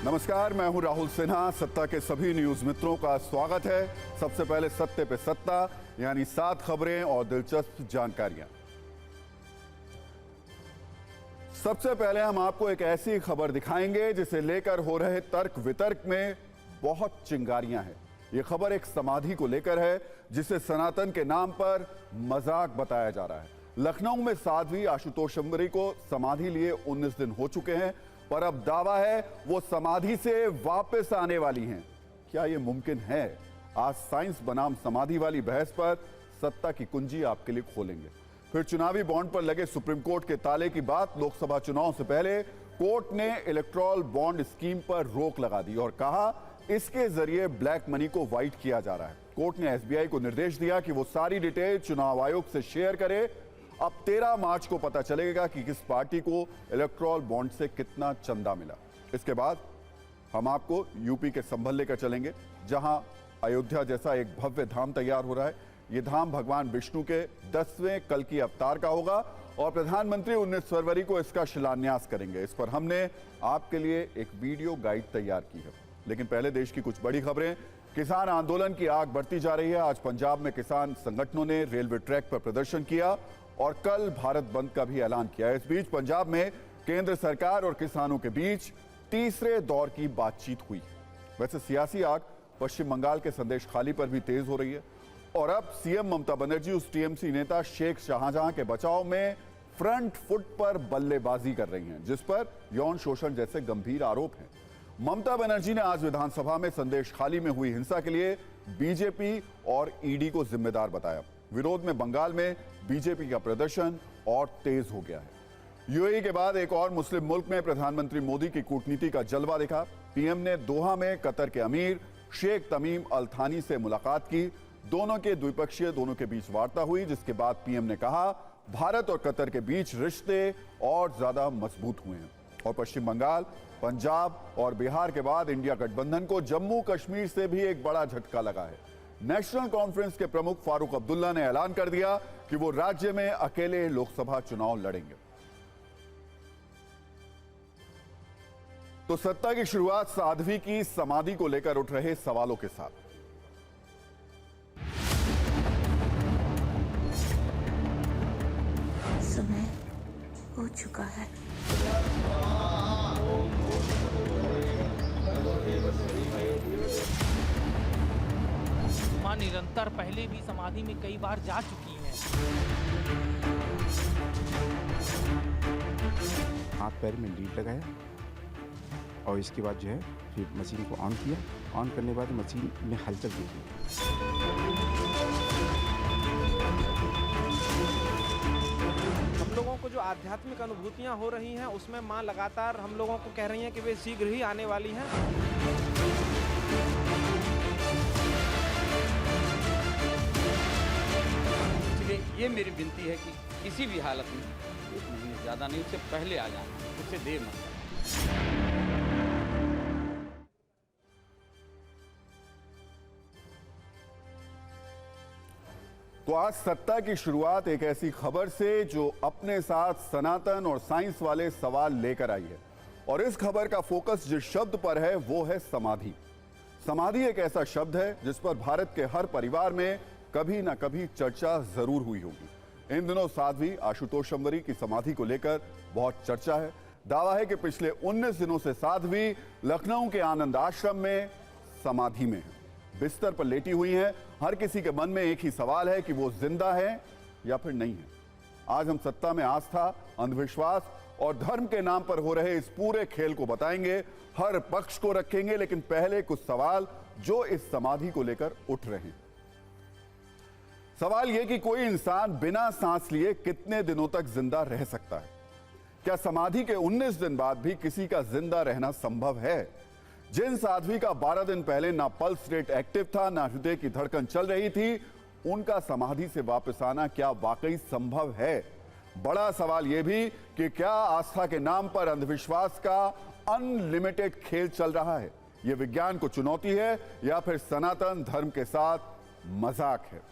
नमस्कार, मैं हूं राहुल सिन्हा। सत्ता के सभी न्यूज मित्रों का स्वागत है। सबसे पहले सत्ते पे सत्ता, यानी 7 खबरें और दिलचस्प जानकारियां। सबसे पहले हम आपको एक ऐसी खबर दिखाएंगे जिसे लेकर हो रहे तर्क वितर्क में बहुत चिंगारियां हैं। यह खबर एक समाधि को लेकर है जिसे सनातन के नाम पर मजाक बताया जा रहा है। लखनऊ में साध्वी आशुतोष अंबरी को समाधि लिए 19 दिन हो चुके हैं, पर अब दावा है वो समाधि से वापस आने वाली हैं। क्या यह मुमकिन है? आज साइंस बनाम समाधि वाली बहस पर सत्ता की कुंजी आपके लिए खोलेंगे। फिर चुनावी बॉन्ड पर लगे सुप्रीम कोर्ट के ताले की बात। लोकसभा चुनाव से पहले कोर्ट ने इलेक्टोरल बॉन्ड स्कीम पर रोक लगा दी और कहा इसके जरिए ब्लैक मनी को व्हाइट किया जा रहा है। कोर्ट ने एसबीआई को निर्देश दिया कि वो सारी डिटेल चुनाव आयोग से शेयर करे। अब 13 मार्च को पता चलेगा कि किस पार्टी को इलेक्टोरल बॉन्ड से कितना चंदा मिला। इसके बाद हम आपको यूपी के संभल लेकर चलेंगे, जहां अयोध्या जैसा एक भव्य धाम तैयार हो रहा है। यह धाम भगवान विष्णु के 10वें कल्कि अवतार का होगा और प्रधानमंत्री 19 फरवरी को इसका शिलान्यास करेंगे। इस पर हमने आपके लिए एक वीडियो गाइड तैयार की है। लेकिन पहले देश की कुछ बड़ी खबरें। किसान आंदोलन की आग बढ़ती जा रही है। आज पंजाब में किसान संगठनों ने रेलवे ट्रैक पर प्रदर्शन किया और कल भारत बंद का भी ऐलान किया। इस बीच पंजाब में केंद्र सरकार और किसानों के बीच तीसरे दौर की बातचीत हुई। वैसे सियासी आग पश्चिम बंगाल के संदेश खाली पर भी तेज हो रही है और अब सीएम ममता बनर्जी उस टीएमसी नेता शेख शाहजहां के बचाव में फ्रंट फुट पर बल्लेबाजी कर रही हैं, जिस पर यौन शोषण जैसे गंभीर आरोप हैं। ममता बनर्जी ने आज विधानसभा में संदेश खाली में हुई हिंसा के लिए बीजेपी और ईडी को जिम्मेदार बताया। विरोध में बंगाल में बीजेपी का प्रदर्शन और तेज हो गया है। यूएई के बाद एक और मुस्लिम मुल्क में प्रधानमंत्री मोदी की कूटनीति का जलवा दिखा। पीएम ने दोहा में कतर के अमीर शेख तमीम अल थानी से मुलाकात की। दोनों के बीच वार्ता हुई, जिसके बाद पीएम ने कहा भारत और कतर के बीच रिश्ते और ज्यादा मजबूत हुए हैं। और पश्चिम बंगाल, पंजाब और बिहार के बाद इंडिया गठबंधन को जम्मू कश्मीर से भी एक बड़ा झटका लगा है। नेशनल कॉन्फ्रेंस के प्रमुख फारूक अब्दुल्ला ने ऐलान कर दिया कि वो राज्य में अकेले लोकसभा चुनाव लड़ेंगे। तो सत्ता की शुरुआत साध्वी की समाधि को लेकर उठ रहे सवालों के साथ। समय हो चुका है। मां निरंतर पहले भी समाधि में कई बार जा चुकी हैं। हाथ पैर में लीड लगाया और इसके बाद जो है फिर मशीन को ऑन किया। ऑन करने के बाद मशीन में हलचल दी गई। हम लोगों को जो आध्यात्मिक अनुभूतियां हो रही हैं उसमें मां लगातार हम लोगों को कह रही हैं कि वे शीघ्र ही आने वाली हैं। ये मेरी विनती है कि किसी भी हालत में 1 महीने ज़्यादा नहीं, उससे पहले आ जाना, उससे देर मत करना। तो आज सत्ता की शुरुआत एक ऐसी खबर से जो अपने साथ सनातन और साइंस वाले सवाल लेकर आई है और इस खबर का फोकस जिस शब्द पर है वो है समाधि। समाधि एक ऐसा शब्द है जिस पर भारत के हर परिवार में कभी ना कभी चर्चा जरूर हुई होगी। इन दिनों साध्वी आशुतोष अंबरी की समाधि को लेकर बहुत चर्चा है। दावा है कि पिछले 19 दिनों से साध्वी लखनऊ के आनंद आश्रम में समाधि में है, बिस्तर पर लेटी हुई हैं। हर किसी के मन में एक ही सवाल है कि वो जिंदा है या फिर नहीं है। आज हम सत्ता में आस्था, अंधविश्वास और धर्म के नाम पर हो रहे इस पूरे खेल को बताएंगे, हर पक्ष को रखेंगे। लेकिन पहले कुछ सवाल जो इस समाधि को लेकर उठ रहे हैं। सवाल यह कि कोई इंसान बिना सांस लिए कितने दिनों तक जिंदा रह सकता है? क्या समाधि के 19 दिन बाद भी किसी का जिंदा रहना संभव है? जिन साध्वी का 12 दिन पहले ना पल्स रेट एक्टिव था, ना हृदय की धड़कन चल रही थी, उनका समाधि से वापस आना क्या वाकई संभव है? बड़ा सवाल यह भी कि क्या आस्था के नाम पर अंधविश्वास का अनलिमिटेड खेल चल रहा है? यह विज्ञान को चुनौती है या फिर सनातन धर्म के साथ मजाक है?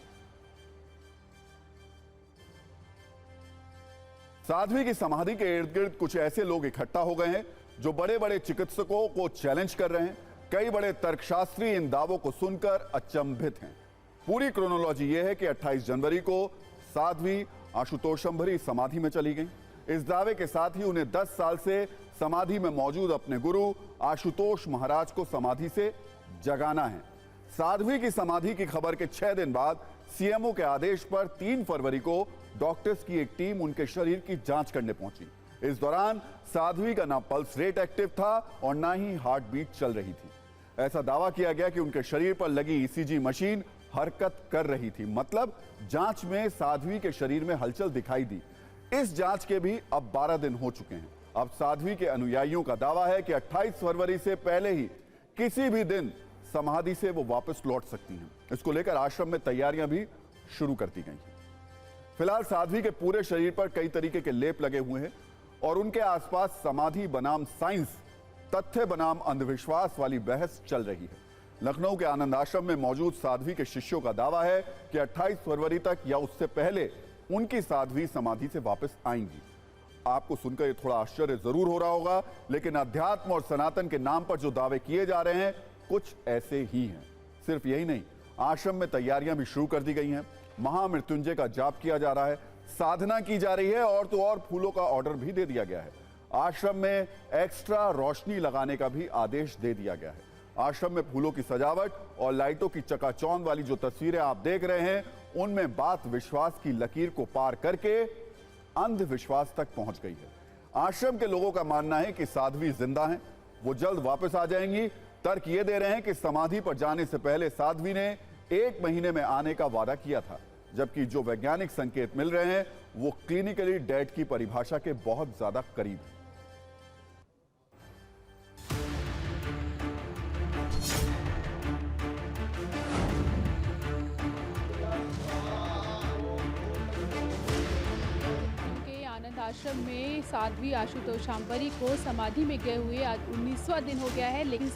साध्वी की समाधि के इर्द गिर्द कुछ ऐसे लोग इकट्ठा हो गए हैं जो बड़े बड़े चिकित्सकों को चैलेंज कर रहे हैं। कई बड़े तर्कशास्त्री इन दावों को सुनकर अचंभित हैं। पूरी क्रोनोलॉजी यह है कि 28 जनवरी को साध्वी आशुतोषंभरी समाधि में चली गई। इस दावे के साथ ही उन्हें 10 साल से समाधि में मौजूद अपने गुरु आशुतोष महाराज को समाधि से जगाना है। साध्वी की समाधि की खबर के 6 दिन बाद सीएमओ के आदेश पर 3 फरवरी को डॉक्टर्स की एक टीम उनके शरीर की जांच करने पहुंची। इस दौरान साध्वी का ना पल्स रेट एक्टिव था और ना ही हार्ट बीट चल रही थी। ऐसा दावा किया गया कि उनके शरीर पर लगी ईसीजी मशीन हरकत कर रही थी। मतलब जांच में साध्वी के शरीर में हलचल दिखाई दी। इस जांच के भी अब 12 दिन हो चुके हैं। अब साध्वी के अनुयायियों का दावा है कि 28 फरवरी से पहले ही किसी भी दिन समाधि से वो वापस लौट सकती हैं। इसको लेकर आश्रम में तैयारियां भी शुरू कर दी गई हैं। फिलहाल साध्वी के पूरे शरीर पर कई तरीके के लेप लगे हुए हैं और उनके आसपास समाधि बनाम साइंस, तथ्य बनाम अंधविश्वास वाली बहस चल रही है। लखनऊ के आनंद आश्रम में मौजूद साध्वी के शिष्यों का दावा है कि 28 फरवरी तक या उससे पहले उनकी साध्वी समाधि से वापस आएंगी। आपको सुनकर ये थोड़ा आश्चर्य जरूर हो रहा होगा, लेकिन अध्यात्म और सनातन के नाम पर जो दावे किए जा रहे हैं कुछ ऐसे ही हैं। सिर्फ यही नहीं, आश्रम में तैयारियां भी शुरू कर दी गई हैं। महामृत्युंजय का जाप किया जा रहा है, साधना की जा रही है और तो और फूलों का ऑर्डर भी दे दिया गया है। आश्रम में एक्स्ट्रा रोशनी लगाने का भी आदेश दे दिया गया है। आश्रम में फूलों की सजावट और लाइटों की चकाचौंध वाली जो तस्वीरें आप देख रहे हैं, उनमें बात विश्वास की लकीर को पार करके अंधविश्वास तक पहुंच गई है। आश्रम के लोगों का मानना है कि साध्वी जिंदा हैं, वो जल्द वापस आ जाएंगी। तर्क ये दे रहे हैं कि समाधि पर जाने से पहले साध्वी ने 1 महीने में आने का वादा किया था, जबकि जो वैज्ञानिक संकेत मिल रहे हैं वो क्लिनिकली डेड की परिभाषा के बहुत ज्यादा करीब है। आश्रम में साध्वी आशुतोषांबरी को समाधि में गए हुए आज 19वां दिन हो गया है, लेकिन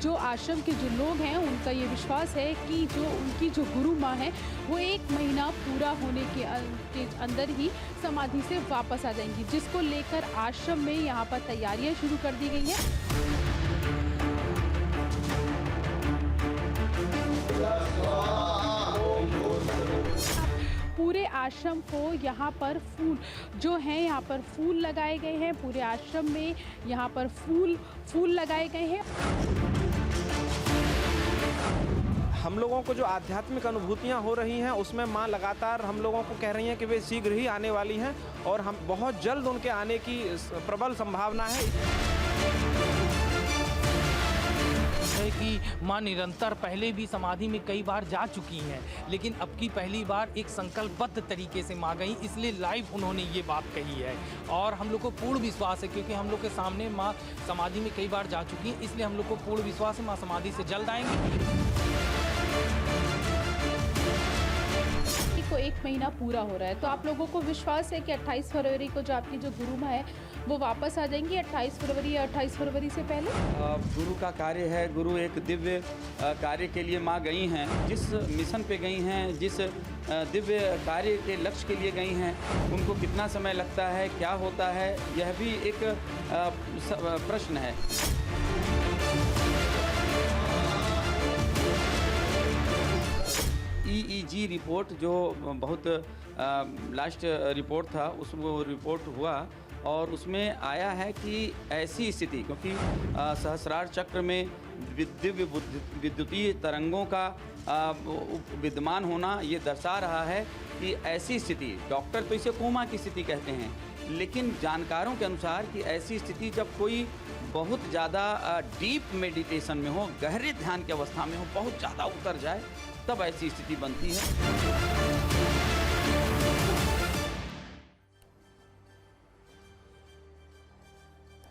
जो आश्रम के जो लोग हैं उनका ये विश्वास है कि जो उनकी जो गुरु माँ है वो 1 महीना पूरा होने के अंदर ही समाधि से वापस आ जाएंगी, जिसको लेकर आश्रम में यहाँ पर तैयारियाँ शुरू कर दी गई हैं। पूरे आश्रम को यहाँ पर फूल जो हैं, यहाँ पर फूल लगाए गए हैं। पूरे आश्रम में यहाँ पर फूल लगाए गए हैं। हम लोगों को जो आध्यात्मिक अनुभूतियाँ हो रही हैं उसमें माँ लगातार हम लोगों को कह रही हैं कि वे शीघ्र ही आने वाली हैं और हम बहुत जल्द उनके आने की प्रबल संभावना है। कि माँ निरंतर पहले भी समाधि में कई बार जा चुकी हैं, लेकिन अब की पहली बार एक संकल्पबद्ध तरीके से माँ गई, इसलिए लाइव उन्होंने ये बात कही है। और हम लोग को पूर्ण विश्वास है, क्योंकि हम लोग के सामने माँ समाधि में कई बार जा चुकी हैं, इसलिए हम लोग को पूर्ण विश्वास है माँ समाधि से जल्द आएंगी। को 1 महीना पूरा हो रहा है, तो आप लोगों को विश्वास है कि 28 फरवरी को जो आपकी जो गुरु माँ है वो वापस आ जाएंगी 28 फरवरी या 28 फरवरी से पहले? गुरु का कार्य है, गुरु एक दिव्य कार्य के लिए माँ गई हैं, जिस मिशन पे गई हैं, जिस दिव्य कार्य के लक्ष्य के लिए गई हैं, उनको कितना समय लगता है, क्या होता है, यह भी एक प्रश्न है। EEG रिपोर्ट जो बहुत लास्ट रिपोर्ट था, उस वो रिपोर्ट हुआ और उसमें आया है कि ऐसी स्थिति, क्योंकि सहस्रार चक्र में दिव्य विद्युतीय तरंगों का विद्यमान होना ये दर्शा रहा है कि ऐसी स्थिति, डॉक्टर तो इसे कोमा की स्थिति कहते हैं, लेकिन जानकारों के अनुसार कि ऐसी स्थिति जब कोई बहुत ज़्यादा डीप मेडिटेशन में हो, गहरे ध्यान की अवस्था में हो, बहुत ज़्यादा उतर जाए, तब ऐसी स्थिति बनती है।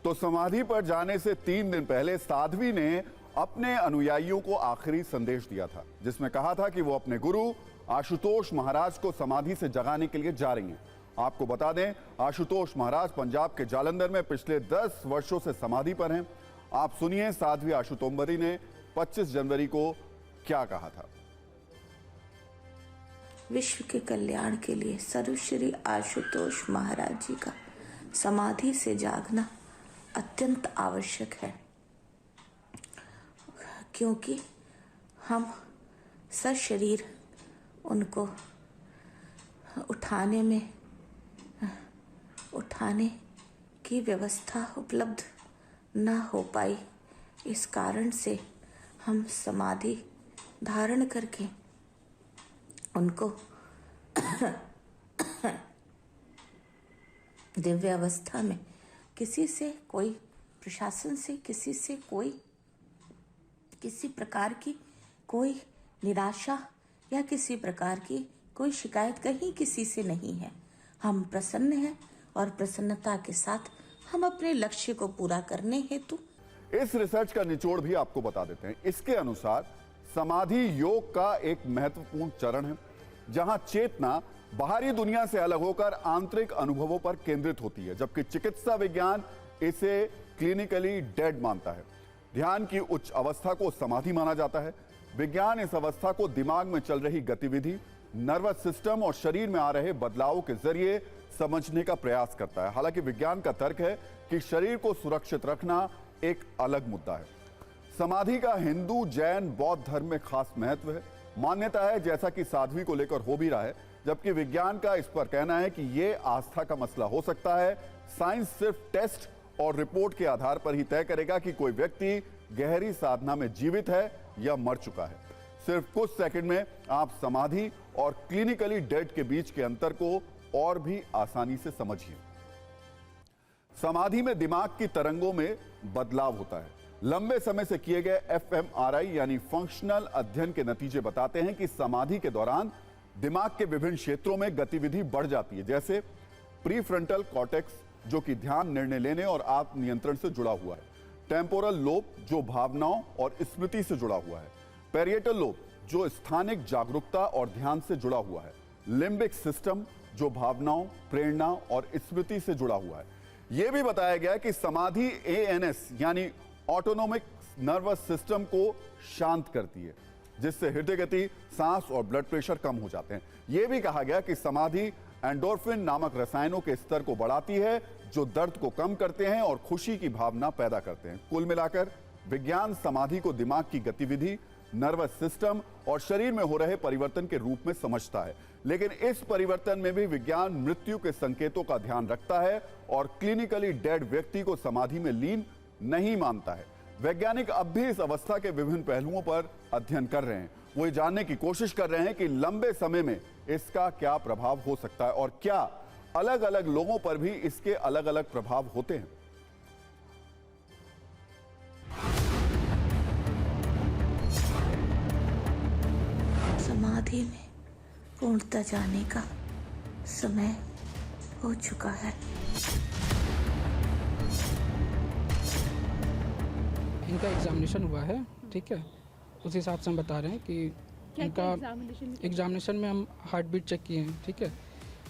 तो समाधि पर जाने से 3 दिन पहले साध्वी ने अपने अनुयायियों को आखिरी संदेश दिया था, जिसमें कहा था कि वो अपने गुरु आशुतोष महाराज को समाधि से जगाने के लिए जा रही हैं। आपको बता दें, आशुतोष महाराज पंजाब के जालंधर में पिछले 10 वर्षों से समाधि पर हैं। आप सुनिए साध्वी आशुतोषांबरी ने 25 जनवरी को क्या कहा था। विश्व के कल्याण के लिए सर्वश्री आशुतोष महाराज जी का समाधि से जागना अत्यंत आवश्यक है, क्योंकि हम सशरीर उनको उठाने की व्यवस्था उपलब्ध न हो पाई। इस कारण से हम समाधि धारण करके उनको दिव्य अवस्था में किसी से कोई प्रशासन से किसी प्रकार की कोई निराशा या किसी प्रकार की कोई शिकायत कहीं किसी से नहीं है। हम प्रसन्न हैं और प्रसन्नता के साथ हम अपने लक्ष्य को पूरा करने हेतु इस रिसर्च का निचोड़ भी आपको बता देते हैं। इसके अनुसार समाधि योग का एक महत्वपूर्ण चरण है, जहां चेतना बाहरी दुनिया से अलग होकर आंतरिक अनुभवों पर केंद्रित होती है, जबकि चिकित्सा विज्ञान इसे क्लिनिकली डेड मानता है। ध्यान की उच्च अवस्था को समाधि माना जाता है। विज्ञान इस अवस्था को दिमाग में चल रही गतिविधि, नर्वस सिस्टम और शरीर में आ रहे बदलावों के जरिए समझने का प्रयास करता है। हालांकि विज्ञान का तर्क है कि शरीर को सुरक्षित रखना एक अलग मुद्दा है। समाधि का हिंदू, जैन, बौद्ध धर्म में खास महत्व है। मान्यता है, जैसा कि साध्वी को लेकर हो भी रहा है, जबकि विज्ञान का इस पर कहना है कि यह आस्था का मसला हो सकता है। साइंस सिर्फ टेस्ट और रिपोर्ट के आधार पर ही तय करेगा कि कोई व्यक्ति गहरी साधना में जीवित है या मर चुका है। सिर्फ कुछ सेकंड में आप समाधि और क्लिनिकली डेड के बीच के अंतर को और भी आसानी से समझिए। समाधि में दिमाग की तरंगों में बदलाव होता है। लंबे समय से किए गए fMRI यानी फंक्शनल अध्ययन के नतीजे बताते हैं कि समाधि के दौरान दिमाग के विभिन्न क्षेत्रों में गतिविधि बढ़ जाती है, जैसे प्रीफ्रंटल कॉर्टेक्स जो कि ध्यान, निर्णय लेने और आत्म नियंत्रण से जुड़ा हुआ है, टेम्पोरल लोब जो भावनाओं और स्मृति से जुड़ा हुआ है, पैरिएटल लोब जो स्थानिक जागरूकता और ध्यान से जुड़ा हुआ है, लिम्बिक सिस्टम जो भावनाओं, प्रेरणा और स्मृति से जुड़ा हुआ है। यह भी बताया गया कि समाधि ANS यानी ऑटोनोमिक नर्वस सिस्टम को शांत करती है, जिससे हृदय गति, सांस और ब्लड प्रेशर कम हो जाते हैं। यह भी कहा गया कि समाधि एंडोर्फिन नामक रसायनों के स्तर को बढ़ाती है, जो दर्द को कम करते हैं और खुशी की भावना पैदा करते हैं। कुल मिलाकर विज्ञान समाधि को दिमाग की गतिविधि, नर्वस सिस्टम और शरीर में हो रहे परिवर्तन के रूप में समझता है, लेकिन इस परिवर्तन में भी विज्ञान मृत्यु के संकेतों का ध्यान रखता है और क्लिनिकली डेड व्यक्ति को समाधि में लीन नहीं मानता है। वैज्ञानिक अब भी इस अवस्था के विभिन्न पहलुओं पर अध्ययन कर रहे हैं। वो ये जानने की कोशिश कर रहे हैं कि लंबे समय में इसका क्या प्रभाव हो सकता है और क्या अलग अलग लोगों पर भी इसके अलग अलग प्रभाव होते हैं। समाधि में पूर्णतः जाने का समय हो चुका है। इनका एग्जामिनेशन हुआ है, ठीक है, उस हिसाब से हम बता रहे हैं कि इनका एग्जामिनेशन में हम हार्ट बीट चेक किए हैं, ठीक है,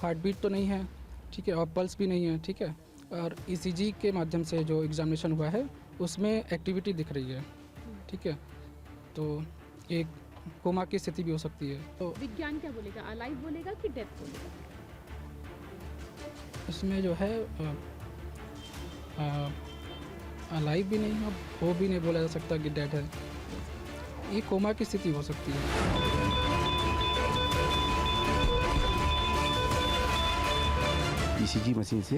हार्ट बीट तो नहीं है, ठीक है, और पल्स भी नहीं है, ठीक है, और ECG के माध्यम से जो एग्जामिनेशन हुआ है उसमें एक्टिविटी दिख रही है, ठीक है, तो एक कोमा की स्थिति भी हो सकती है। तो विज्ञान क्या बोलेगा, अलाइव बोलेगा कि डेथ बोलेगा? इसमें जो है अलाइव भी नहीं है, वो भी नहीं बोला जा सकता कि डेड है, ये कोमा की स्थिति हो सकती है। ECG मशीन से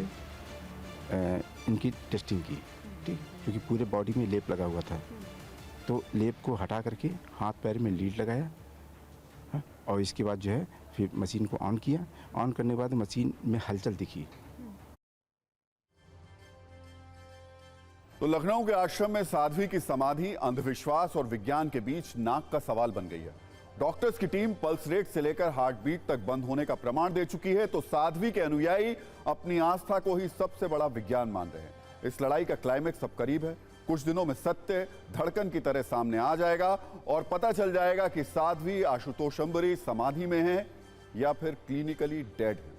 इनकी टेस्टिंग की, ठीक, क्योंकि पूरे बॉडी में लेप लगा हुआ था, तो लेप को हटा करके हाथ पैर में लीड लगाया, हाँ, और इसके बाद जो है फिर मशीन को ऑन किया। ऑन करने के बाद मशीन में हलचल दिखी। तो लखनऊ के आश्रम में साध्वी की समाधि अंधविश्वास और विज्ञान के बीच नाक का सवाल बन गई है। डॉक्टर्स की टीम पल्स रेट से लेकर हार्ट बीट तक बंद होने का प्रमाण दे चुकी है, तो साध्वी के अनुयायी अपनी आस्था को ही सबसे बड़ा विज्ञान मान रहे हैं। इस लड़ाई का क्लाइमेक्स अब करीब है। कुछ दिनों में सत्य धड़कन की तरह सामने आ जाएगा और पता चल जाएगा कि साध्वी आशुतोष अंबरी समाधि में है या फिर क्लिनिकली डेड है।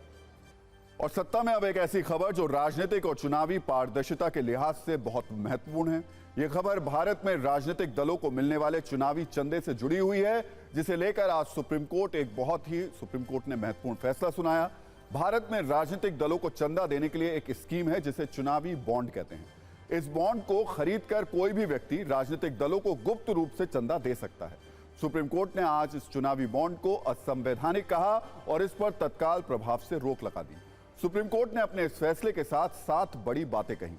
और सत्ता में अब एक ऐसी खबर जो राजनीतिक और चुनावी पारदर्शिता के लिहाज से बहुत महत्वपूर्ण है। यह खबर भारत में राजनीतिक दलों को मिलने वाले चुनावी चंदे से जुड़ी हुई है, जिसे लेकर आज सुप्रीम कोर्ट ने महत्वपूर्ण फैसला सुनाया। भारत में राजनीतिक दलों को चंदा देने के लिए एक स्कीम है जिसे चुनावी बॉन्ड कहते हैं। इस बॉन्ड को खरीदकर कोई भी व्यक्ति राजनीतिक दलों को गुप्त रूप से चंदा दे सकता है। सुप्रीम कोर्ट ने आज इस चुनावी बॉन्ड को असंवैधानिक कहा और इस पर तत्काल प्रभाव से रोक लगा दी। सुप्रीम कोर्ट ने अपने इस फैसले के साथ 7 बड़ी बातें कही।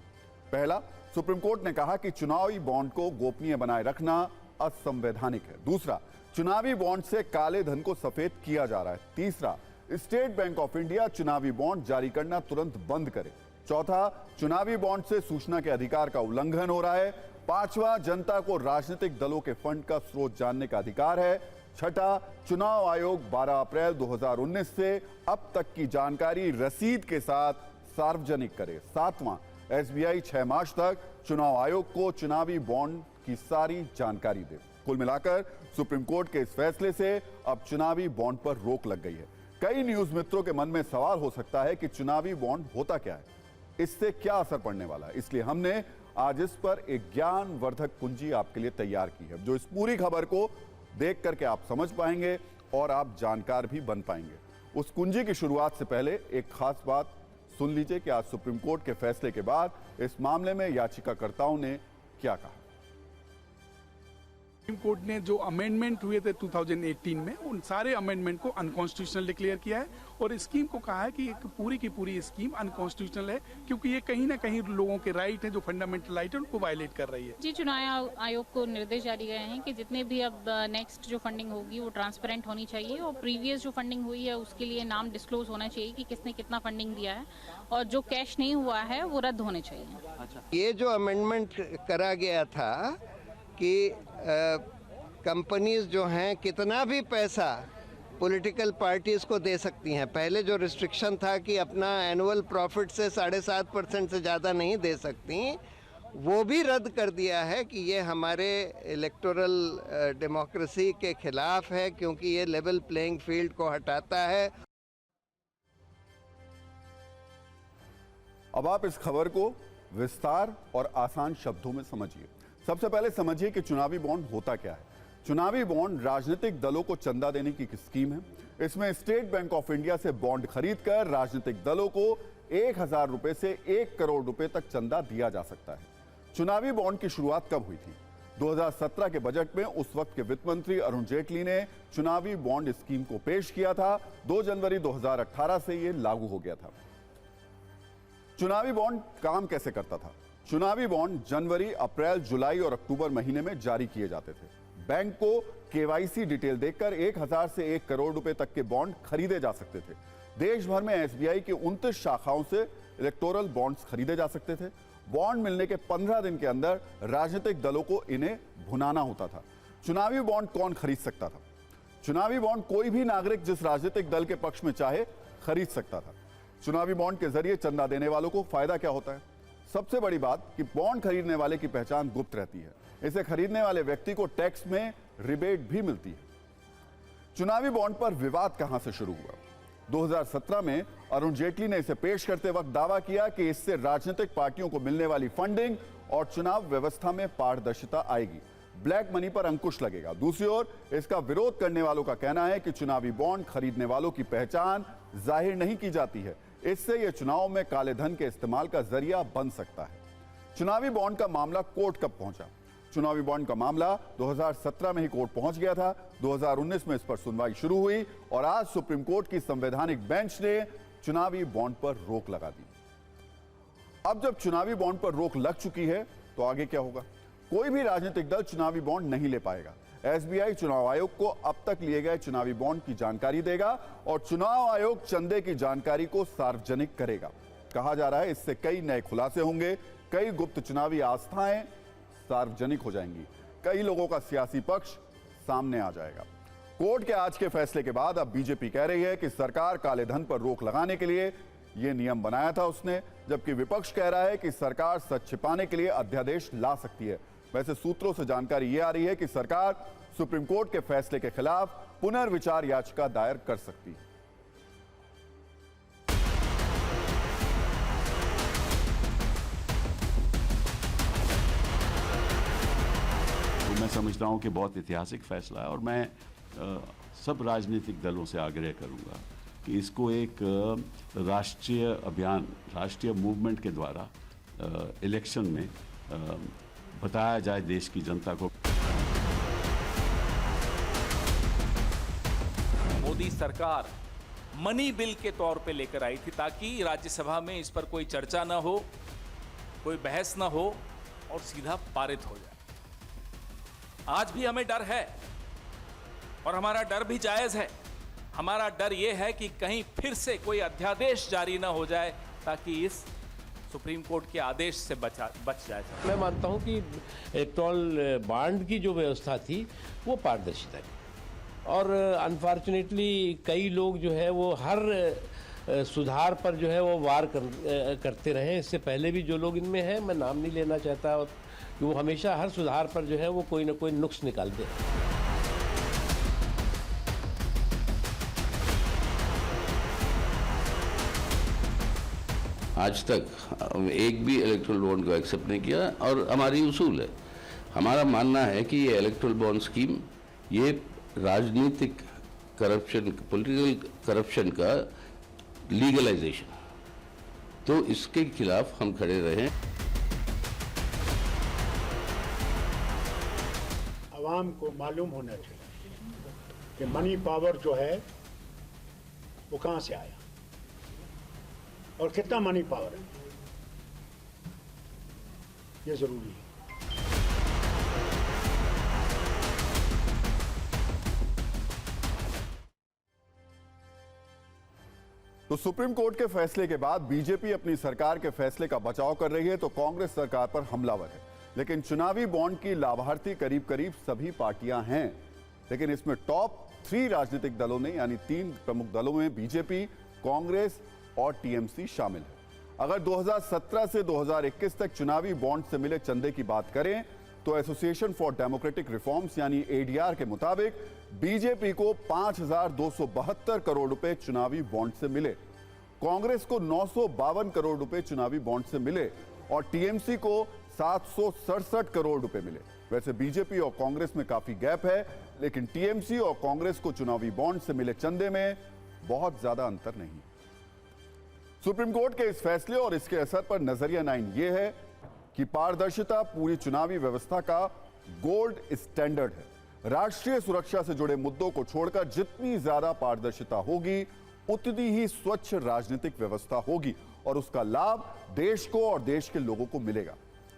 पहला, सुप्रीम कोर्ट ने कहा कि चुनावी बॉन्ड को गोपनीय बनाए रखना असंवैधानिक है। दूसरा, चुनावी बॉन्ड से काले धन को सफेद किया जा रहा है। तीसरा, स्टेट बैंक ऑफ इंडिया चुनावी बॉन्ड जारी करना तुरंत बंद करे। चौथा, चुनावी बॉन्ड से सूचना के अधिकार का उल्लंघन हो रहा है। पांचवा, जनता को राजनीतिक दलों के फंड का स्रोत जानने का अधिकार है। छठा, चुनाव आयोग 12 अप्रैल 2019 से अब तक की जानकारी रसीद के साथ सार्वजनिक करे। सातवां, एसबीआई 6 मार्च तक चुनाव आयोग को चुनावी बॉन्ड की सारी जानकारी दे। कुल मिलाकर सुप्रीम कोर्ट के इस फैसले से अब चुनावी बॉन्ड पर रोक लग गई है। कई न्यूज मित्रों के मन में सवाल हो सकता है कि चुनावी बॉन्ड होता क्या है, इससे क्या असर पड़ने वाला है। इसलिए हमने आज इस पर एक ज्ञानवर्धक कुंजी आपके लिए तैयार की है, जो इस पूरी खबर को देख करके आप समझ पाएंगे और आप जानकार भी बन पाएंगे। उस कुंजी की शुरुआत से पहले एक खास बात सुन लीजिए कि आज सुप्रीम कोर्ट के फैसले के बाद इस मामले में याचिकाकर्ताओं ने क्या कहा। सुप्रीम कोर्ट ने जो अमेंडमेंट हुए थे 2018 में, उन सारे अमेंडमेंट को अनकॉन्स्टिट्यूशनल डिक्लेयर किया है और स्कीम को कहा है कि एक पूरी की पूरी स्कीम अनकॉन्स्टिट्यूशनल है, क्योंकि ये कहीं ना कहीं लोगों के राइट है, जो फंडामेंटल राइट है, उनको वायलेट कर रही है। जी, चुनाव आयोग को निर्देश जारी गए हैं कि जितने भी अब नेक्स्ट जो फंडिंग होगी वो ट्रांसपेरेंट होनी चाहिए और प्रीवियस जो फंडिंग हुई है उसके लिए नाम डिस्क्लोज होना चाहिए कि किसने कितना फंडिंग दिया है और जो कैश नहीं हुआ है वो रद्द होने चाहिए। ये जो अमेंडमेंट करा गया था कि कंपनीज जो हैं कितना भी पैसा पॉलिटिकल पार्टीज को दे सकती हैं। पहले जो रिस्ट्रिक्शन था कि अपना एनुअल प्रॉफिट से 7.5% से ज़्यादा नहीं दे सकती, वो भी रद्द कर दिया है कि ये हमारे इलेक्टोरल डेमोक्रेसी के खिलाफ है, क्योंकि ये लेवल प्लेइंग फील्ड को हटाता है। अब आप इस खबर को विस्तार और आसान शब्दों में समझिए। सबसे पहले समझिए कि चुनावी बॉन्ड होता क्या है। चुनावी बॉन्ड राजनीतिक दलों को चंदा देने की स्कीम है। इसमें स्टेट बैंक ऑफ इंडिया से बॉन्ड खरीदकर राजनीतिक दलों को 1000 रुपए से 1 करोड़ रुपए तक चंदा दिया जा सकता है। चुनावी बॉन्ड की शुरुआत कब हुई थी? 2017 के बजट में उस वक्त के वित्त मंत्री अरुण जेटली ने चुनावी बॉन्ड स्कीम को पेश किया था। 2 जनवरी 2018 से यह लागू हो गया था। चुनावी बॉन्ड काम कैसे करता था? चुनावी बॉन्ड जनवरी, अप्रैल, जुलाई और अक्टूबर महीने में जारी किए जाते थे। बैंक को केवाईसी डिटेल देखकर 1000 से 1 करोड़ रुपए तक के बॉन्ड खरीदे जा सकते थे। देश भर में एसबीआई की 29 शाखाओं से इलेक्टोरल बॉन्ड्स खरीदे जा सकते थे। बॉन्ड मिलने के 15 दिन के अंदर राजनीतिक दलों को इन्हें भुनाना होता था। चुनावी बॉन्ड कौन खरीद सकता था? चुनावी बॉन्ड कोई भी नागरिक जिस राजनीतिक दल के पक्ष में चाहे खरीद सकता था। चुनावी बॉन्ड के जरिए चंदा देने वालों को फायदा क्या होता है? सबसे बड़ी बात कि बॉन्ड खरीदने वाले की पहचान गुप्त रहती है। इसे खरीदने वाले व्यक्ति को टैक्स में रिबेट भी मिलती है। चुनावी बॉन्ड पर विवाद कहां से शुरू हुआ? 2017 में अरुण जेटली ने इसे पेश करते वक्त दावा किया कि इससे राजनीतिक पार्टियों को मिलने वाली फंडिंग और चुनाव व्यवस्था में पारदर्शिता आएगी, ब्लैक मनी पर अंकुश लगेगा। दूसरी ओर इसका विरोध करने वालों का कहना है कि चुनावी बॉन्ड खरीदने वालों की पहचान जाहिर नहीं की जाती है, इससे यह चुनाव में काले धन के इस्तेमाल का जरिया बन सकता है। चुनावी बॉन्ड का मामला कोर्ट कब पहुंचा? चुनावी बॉन्ड का मामला 2017 में ही कोर्ट पहुंच गया था। 2019 में इस पर सुनवाई शुरू हुई और आज सुप्रीम कोर्ट की संवैधानिक बेंच ने चुनावी बॉन्ड पर रोक लगा दी। अब जब चुनावी बॉन्ड पर रोक लग चुकी है तो आगे क्या होगा? कोई भी राजनीतिक दल चुनावी बॉन्ड नहीं ले पाएगा। एसबीआई चुनाव आयोग को अब तक लिए गए चुनावी बॉन्ड की जानकारी देगा और चुनाव आयोग चंदे की जानकारी को सार्वजनिक करेगा। कहा जा रहा है इससे कई नए खुलासे होंगे, कई गुप्त चुनावी आस्थाएं सार्वजनिक हो जाएंगी, कई लोगों का सियासी पक्ष सामने आ जाएगा। कोर्ट के आज के फैसले के बाद अब बीजेपी कह रही है कि सरकार काले धन पर रोक लगाने के लिए यह नियम बनाया था उसने, जबकि विपक्ष कह रहा है कि सरकार सच छिपाने के लिए अध्यादेश ला सकती है। वैसे सूत्रों से जानकारी यह आ रही है कि सरकार सुप्रीम कोर्ट के फैसले के खिलाफ पुनर्विचार याचिका दायर कर सकती है। मैं समझता हूं कि बहुत ऐतिहासिक फैसला है और मैं सब राजनीतिक दलों से आग्रह करूंगा कि इसको एक राष्ट्रीय अभियान, राष्ट्रीय मूवमेंट के द्वारा इलेक्शन में बताया जाए देश की जनता को। मोदी सरकार मनी बिल के तौर पे लेकर आई थी ताकि राज्यसभा में इस पर कोई चर्चा ना हो, कोई बहस ना हो और सीधा पारित हो जाए। आज भी हमें डर है और हमारा डर भी जायज है। हमारा डर यह है कि कहीं फिर से कोई अध्यादेश जारी ना हो जाए ताकि इस सुप्रीम कोर्ट के आदेश से बच जाए। मैं मानता हूं कि इलेक्टोरल बॉन्ड की जो व्यवस्था थी वो पारदर्शिता की, और अनफॉर्चुनेटली कई लोग जो है वो हर सुधार पर जो है वो वार करते रहे। इससे पहले भी जो लोग इनमें हैं, मैं नाम नहीं लेना चाहता, कि वो हमेशा हर सुधार पर जो है वो कोई ना कोई नुक्स निकालते हैं। आज तक एक भी इलेक्ट्रल बॉन्ड को एक्सेप्ट नहीं किया, और हमारी उसूल है, हमारा मानना है कि ये इलेक्ट्रल बॉन्ड स्कीम ये राजनीतिक करप्शन, पॉलिटिकल करप्शन का लीगलाइजेशन, तो इसके खिलाफ हम खड़े रहे। आवाम को मालूम होना चाहिए कि मनी पावर जो है वो कहाँ से आया और कितना मनी पावर है, ये जरूरी है। तो सुप्रीम कोर्ट के फैसले के बाद बीजेपी अपनी सरकार के फैसले का बचाव कर रही है तो कांग्रेस सरकार पर हमलावर है। लेकिन चुनावी बॉन्ड की लाभार्थी करीब करीब सभी पार्टियां हैं, लेकिन इसमें टॉप 3 राजनीतिक दलों ने, यानी 3 प्रमुख दलों में बीजेपी, कांग्रेस और टीएमसी शामिल है। अगर 2017 से 2021 तक चुनावी बॉन्ड से मिले चंदे की बात करें तो एसोसिएशन फॉर डेमोक्रेटिक रिफॉर्म्स यानी एडीआर के मुताबिक बीजेपी को 5,272 करोड़ रुपए चुनावी बॉन्ड से मिले, कांग्रेस को 952 करोड़ रुपए चुनावी बॉन्ड से मिले और टीएमसी को 767 करोड़ रुपए मिले। वैसे बीजेपी और कांग्रेस में काफी गैप है, लेकिन टीएमसी और कांग्रेस को चुनावी बॉन्ड से मिले चंदे में बहुत ज्यादा अंतर नहीं। सुप्रीम कोर्ट के इस फैसले और इसके असर पर नजरिया 9 यह है कि पारदर्शिता पूरी चुनावी व्यवस्था का गोल्ड स्टैंडर्ड है। राष्ट्रीय सुरक्षा से जुड़े मुद्दों को छोड़कर जितनी ज्यादा पारदर्शिता होगी उतनी ही स्वच्छ राजनीतिक व्यवस्था होगी और उसका लाभ देश को और देश के लोगों को मिलेगा।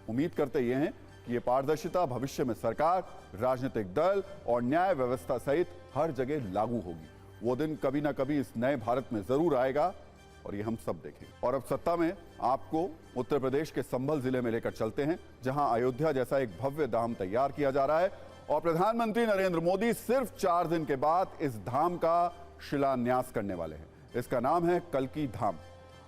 उम्मीद करते ये हैं कि यह पारदर्शिता भविष्य में सरकार, राजनीतिक दल और न्याय व्यवस्था सहित हर जगह लागू होगी। वो दिन कभी ना कभी इस नए भारत में जरूर आएगा और ये हम सब देखेंगे। और अब सत्ता में आपको उत्तर प्रदेश के संभल जिले में लेकर चलते हैं, जहां अयोध्या जैसा एक भव्य धाम तैयार किया जा रहा है और प्रधानमंत्री नरेंद्र मोदी सिर्फ 4 दिन के बाद इस धाम का शिलान्यास करने वाले हैं। इसका नाम है कल्की धाम।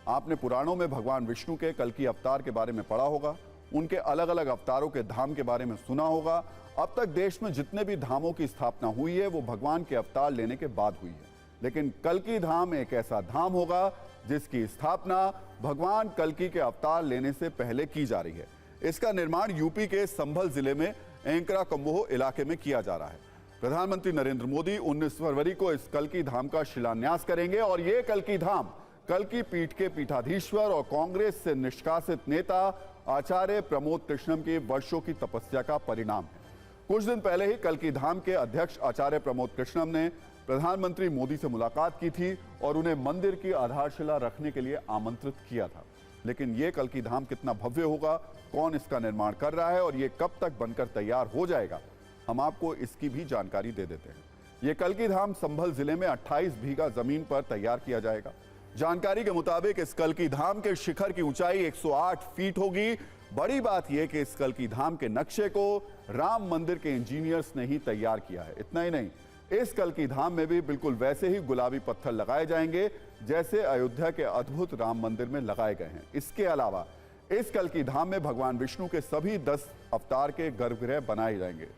आपने पुराणों में भगवान विष्णु के कल्की अवतार के बारे में पढ़ा होगा, उनके अलग अलग अवतारों के धाम के बारे में सुना होगा। अब तक देश में जितने भी धामों की स्थापना हुई है वो भगवान के अवतार लेने के बाद हुई है, लेकिन कल्की धाम एक ऐसा धाम होगा जिसकी स्थापना भगवान कल्की के अवतार लेने से पहले की जा रही है। इसका निर्माण यूपी के संभल जिले में एंकरा कम्बोह इलाके में किया जा रहा है। प्रधानमंत्री नरेंद्र मोदी 19 फरवरी को इस कल्की धाम का शिलान्यास करेंगे और ये कल्की धाम कल्की पीठ के पीठाधीश्वर और कांग्रेस से निष्कासित नेता आचार्य प्रमोद कृष्णम की वर्षों की तपस्या का परिणाम है। कुछ दिन पहले ही कल्की धाम के अध्यक्ष आचार्य प्रमोद कृष्णम ने प्रधानमंत्री मोदी से मुलाकात की थी और उन्हें मंदिर की आधारशिला रखने के लिए आमंत्रित किया था। लेकिन यह कल्की धाम कितना भव्य होगा, कौन इसका निर्माण कर रहा है और यह कब तक बनकर तैयार हो जाएगा, हम आपको इसकी भी जानकारी दे देते हैं। यह कल्की धाम संभल जिले में 28 बीघा जमीन पर तैयार किया जाएगा। जानकारी के मुताबिक इस कल्की धाम के शिखर की ऊंचाई 108 फीट होगी। बड़ी बात यह कि इस कल्की धाम के नक्शे को राम मंदिर के इंजीनियर्स ने ही तैयार किया है। इतना ही नहीं, इस कल्की धाम में भी बिल्कुल वैसे ही गुलाबी पत्थर लगाए जाएंगे जैसे अयोध्या के अद्भुत राम मंदिर में लगाए गए हैं। इसके अलावा इस कल्की धाम में भगवान विष्णु के सभी 10 अवतार के गर्भगृह बनाए जाएंगे।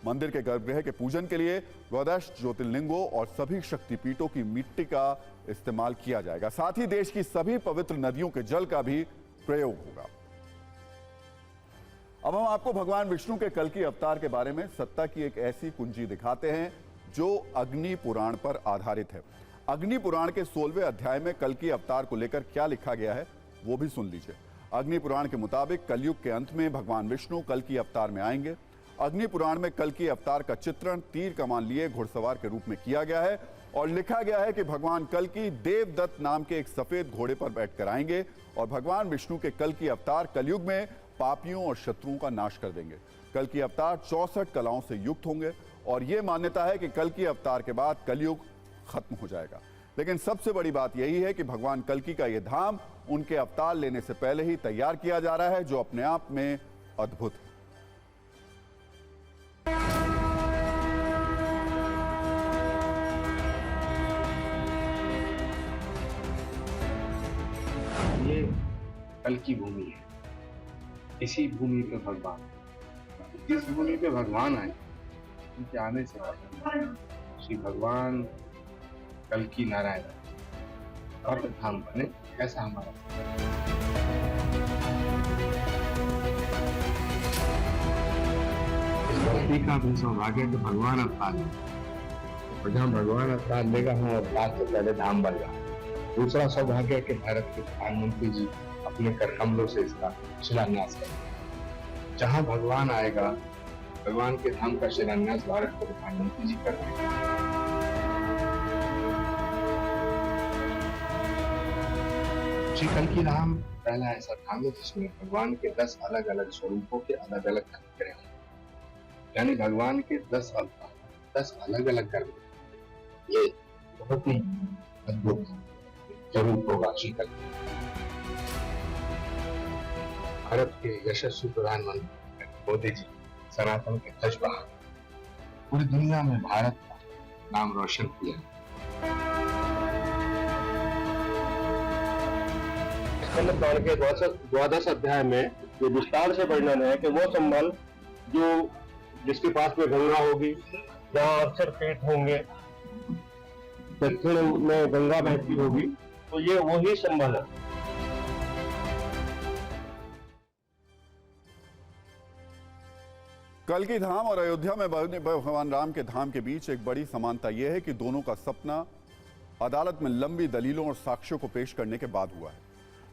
मंदिर के गर्भगृह के पूजन के लिए द्वादश ज्योतिर्लिंगों और सभी शक्तिपीठों की मिट्टी का इस्तेमाल किया जाएगा। साथ ही देश की सभी पवित्र नदियों के जल का भी प्रयोग होगा। अब हम आपको भगवान विष्णु के कल्की अवतार के बारे में सत्ता की एक ऐसी कुंजी दिखाते हैं जो अग्नि पुराण पर आधारित है। अग्नि पुराण के 16वें अध्याय में कल्की अवतार को लेकर क्या लिखा गया है वो भी सुन लीजिए। अग्नि पुराण के मुताबिक कलयुग के अंत में भगवान विष्णु कल्कि अवतार में आएंगे। अग्नि पुराण में कल्कि अवतार का चित्रण तीर कमान लिए घुड़सवार के रूप में किया गया है और लिखा गया है कि भगवान कल्कि देवदत्त नाम के एक सफेद घोड़े पर बैठकर आएंगे और भगवान विष्णु के कल्कि अवतार कलयुग में पापियों और शत्रुओं का नाश कर देंगे। कल्कि अवतार 64 कलाओं से युक्त होंगे और यह मान्यता है कि कल्कि अवतार के बाद कलयुग खत्म हो जाएगा। लेकिन सबसे बड़ी बात यही है कि भगवान कल्कि का यह धाम उनके अवतार लेने से पहले ही तैयार किया जा रहा है, जो अपने आप में अद्भुत है। ये कल की भूमि है। इसी भूमि पे भगवान, जिस भूमि पे भगवान आए, उनके आने से श्री भगवान कल की नारायण और धाम बने, ऐसा हमारा। इस धरती का भी सौभाग्य तो भगवान अवतार ले, और जहाँ भगवान अवतार लेगा वहाँ अवतार से पहले धाम बनेगा। दूसरा सौभाग्य कि भारत के प्रधानमंत्री जी अपने कर कमलों से इसका शिलान्यास करेंगे। जहाँ भगवान आएगा, भगवान के धाम का शिलान्यास भारत के प्रधानमंत्री जी कर देंगे। श्री कल्कि धाम पहला ऐसा धाम है जिसमें भगवान के 10 अलग अलग स्वरूपों के अलग अलग कर्म हैं, यानी भगवान के 10 अवतार, 10 अलग अलग कर्म। ये बहुत ही अद्भुत स्वरूप होगा श्री कल्कि। भारत के यशस्वी प्रधानमंत्री मोदी जी सनातन के ध्वजवाहक, पूरी दुनिया में भारत का नाम रोशन किया। स्कंद पुराण के 12 अध्याय में ये विस्तार से वर्णन है कि वो संबल जो जिसके पास में गंगा होगी, जहाँ अक्षर पेट होंगे, दक्षिण में गंगा बहती होगी, तो ये वही संबल है। कल्कि धाम और अयोध्या में भगवान राम के धाम के बीच एक बड़ी समानता यह है कि दोनों का सपना अदालत में लंबी दलीलों और साक्ष्यों को पेश करने के बाद हुआ है।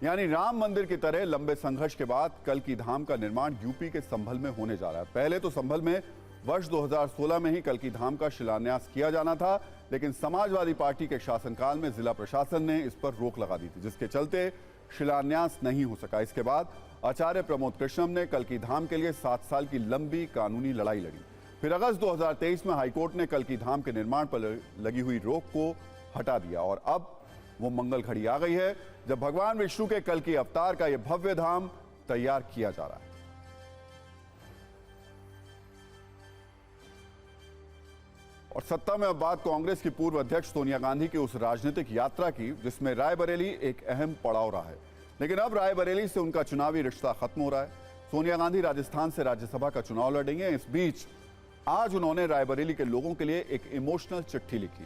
यानी राम मंदिर की तरह लंबे संघर्ष के बाद कल्कि धाम का निर्माण यूपी के संभल में होने जा रहा है। पहले तो संभल में वर्ष 2016 में ही कल्कि धाम का शिलान्यास किया जाना था, लेकिन समाजवादी पार्टी के शासनकाल में जिला प्रशासन ने इस पर रोक लगा दी थी, जिसके चलते शिलान्यास नहीं हो सका। इसके बाद आचार्य प्रमोद कृष्णम ने कल्कि धाम के लिए 7 साल की लंबी कानूनी लड़ाई लड़ी। फिर अगस्त 2023 में हाईकोर्ट ने कल्कि धाम के निर्माण पर लगी हुई रोक को हटा दिया और अब वो मंगल घड़ी आ गई है जब भगवान विष्णु के कल्कि अवतार का यह भव्य धाम तैयार किया जा रहा है। और सत्ता में अब बात कांग्रेस की पूर्व अध्यक्ष सोनिया गांधी की उस राजनीतिक यात्रा की जिसमें रायबरेली एक अहम पड़ाव रहा है। लेकिन अब रायबरेली से उनका चुनावी रिश्ता खत्म हो रहा है। सोनिया गांधी राजस्थान से राज्यसभा का चुनाव लड़ेंगे। इस बीच आज उन्होंने रायबरेली के लोगों के लिए एक इमोशनल चिट्ठी लिखी।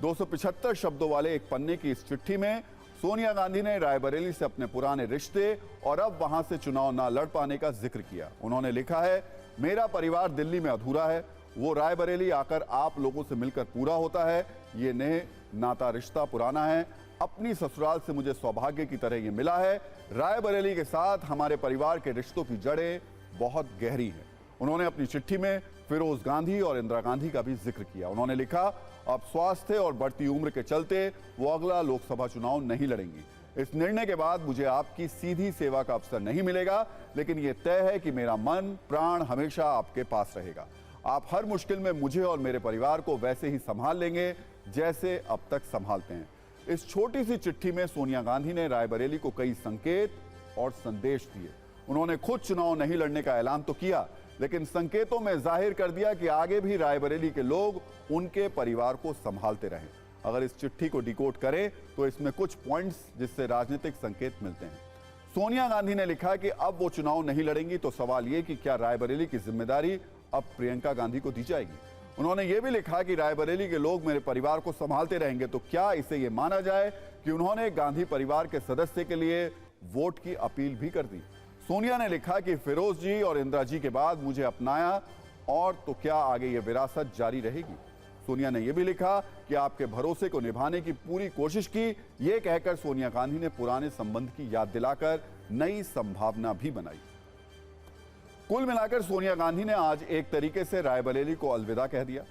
275 शब्दों वाले एक पन्ने की इस चिट्ठी में सोनिया गांधी ने रायबरेली से अपने पुराने रिश्ते और अब वहां से चुनाव ना लड़ पाने का जिक्र किया। उन्होंने लिखा है, मेरा परिवार दिल्ली में अधूरा है, वो रायबरेली आकर आप लोगों से मिलकर पूरा होता है। ये नए नाता रिश्ता पुराना है। अपनी ससुराल से मुझे सौभाग्य की तरह ये मिला है। रायबरेली के साथ हमारे परिवार के रिश्तों की जड़ें बहुत गहरी हैं। उन्होंने अपनी चिट्ठी में फिरोज गांधी और इंदिरा गांधी का भी जिक्र किया। उन्होंने लिखा, अब स्वास्थ्य और बढ़ती उम्र के चलते वो अगला लोकसभा चुनाव नहीं लड़ेंगी। इस निर्णय के बाद मुझे आपकी सीधी सेवा का अवसर नहीं मिलेगा, लेकिन ये तय है कि मेरा मन प्राण हमेशा आपके पास रहेगा। आप हर मुश्किल में मुझे और मेरे परिवार को वैसे ही संभाल लेंगे जैसे अब तक संभालते हैं। इस छोटी सी चिट्ठी में सोनिया गांधी ने रायबरेली को कई संकेत और संदेश दिए। उन्होंने खुद चुनाव नहीं लड़ने का ऐलान तो किया, लेकिन संकेतों में जाहिर कर दिया कि आगे भी रायबरेली के लोग उनके परिवार को संभालते रहें। अगर इस चिट्ठी को डिकोड करें तो इसमें कुछ पॉइंट्स जिससे राजनीतिक संकेत मिलते हैं। सोनिया गांधी ने लिखा कि अब वो चुनाव नहीं लड़ेंगी, तो सवाल ये कि क्या रायबरेली की जिम्मेदारी अब प्रियंका गांधी को दी जाएगी। उन्होंने ये भी लिखा कि रायबरेली के लोग मेरे परिवार को संभालते रहेंगे, तो क्या इसे ये माना जाए कि उन्होंने गांधी परिवार के सदस्य के लिए वोट की अपील भी कर दी। सोनिया ने लिखा कि फिरोज जी और इंदिरा जी के बाद मुझे अपनाया, और तो क्या आगे ये विरासत जारी रहेगी। सोनिया ने यह भी लिखा कि आपके भरोसे को निभाने की पूरी कोशिश की। ये कहकर सोनिया गांधी ने पुराने संबंध की याद दिलाकर नई संभावना भी बनाई। कुल मिलाकर सोनिया गांधी ने आज एक तरीके से रायबरेली को अलविदा कह दिया।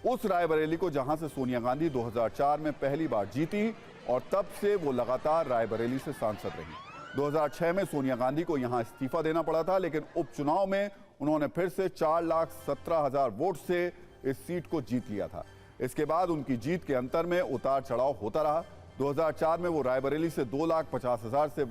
उस रायबरेली को जहां से सोनिया गांधी 2004 में पहली बार जीती और तब से वो लगातार रायबरेली से सांसद रही। 2006 में सोनिया गांधी को यहां इस्तीफा देना पड़ा था, लेकिन उपचुनाव में उन्होंने फिर से 4,17,000 वोट से इस सीट को जीत लिया था। इसके बाद उनकी जीत के अंतर में उतार चढ़ाव होता रहा। 2004 में वो रायबरेली से 2,50,000 से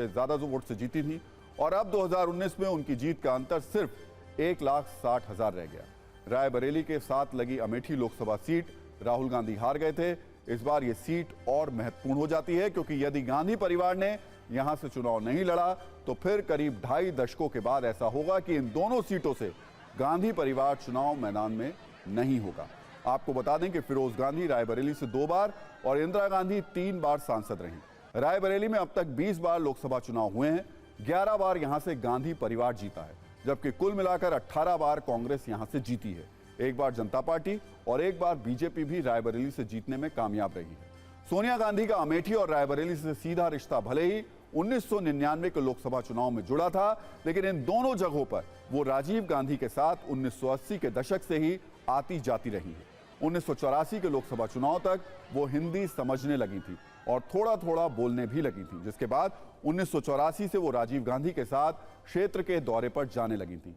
ज्यादा वोट से जीती थी और अब 2019 में उनकी जीत का अंतर सिर्फ 1,60,000 रह गया। रायबरेली के साथ लगी अमेठी लोकसभा सीट राहुल गांधी हार गए थे। इस बार ये सीट और महत्वपूर्ण हो जाती है, क्योंकि यदि गांधी परिवार ने यहां से चुनाव नहीं लड़ा तो फिर करीब 2.5 दशकों के बाद ऐसा होगा कि इन दोनों सीटों से गांधी परिवार चुनाव मैदान में नहीं होगा। आपको बता दें कि फिरोज गांधी रायबरेली से 2 बार और इंदिरा गांधी 3 बार सांसद रहीं। रायबरेली में अब तक 20 बार लोकसभा चुनाव हुए हैं। 11 बार यहां से गांधी परिवार जीता है, जबकि कुल मिलाकर 18 बार कांग्रेस यहां से जीती है। एक बार जनता पार्टी और एक बार बीजेपी भी रायबरेली से जीतने में कामयाब रही है। सोनिया गांधी का अमेठी और रायबरेली से सीधा रिश्ता भले ही 1999 के लोकसभा चुनाव में जुड़ा था, लेकिन इन दोनों जगहों पर वो राजीव गांधी के साथ 1980 के दशक से ही आती जाती रही है। 1984 के लोकसभा चुनाव तक वो हिंदी समझने लगी थी और थोड़ा थोड़ा बोलने भी लगी थी, जिसके बाद 1984 से वो राजीव गांधी के साथ क्षेत्र के दौरे पर जाने लगी थी।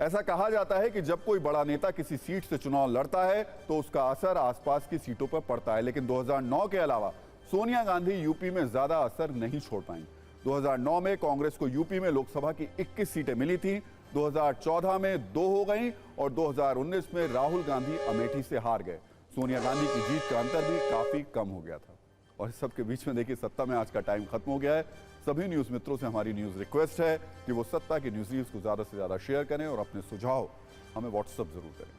ऐसा कहा जाता है कि जब कोई बड़ा नेता किसी सीट से चुनाव लड़ता है तो उसका असर आसपास की सीटों पर पड़ता है, लेकिन 2009 के अलावा सोनिया गांधी यूपी में ज्यादा असर नहीं छोड़ पाई। 2009 में कांग्रेस को यूपी में लोकसभा की 21 सीटें मिली थी, 2014 में 2 हो गईं और 2019 में राहुल गांधी अमेठी से हार गए। सोनिया गांधी की जीत का अंतर भी काफी कम हो गया था। और इस सब के बीच में देखिए, सत्ता में आज का टाइम खत्म हो गया है। सभी न्यूज मित्रों से हमारी न्यूज रिक्वेस्ट है कि वो सत्ता की न्यूज को ज्यादा से ज्यादा शेयर करें और अपने सुझाव हमें व्हाट्सएप जरूर करें।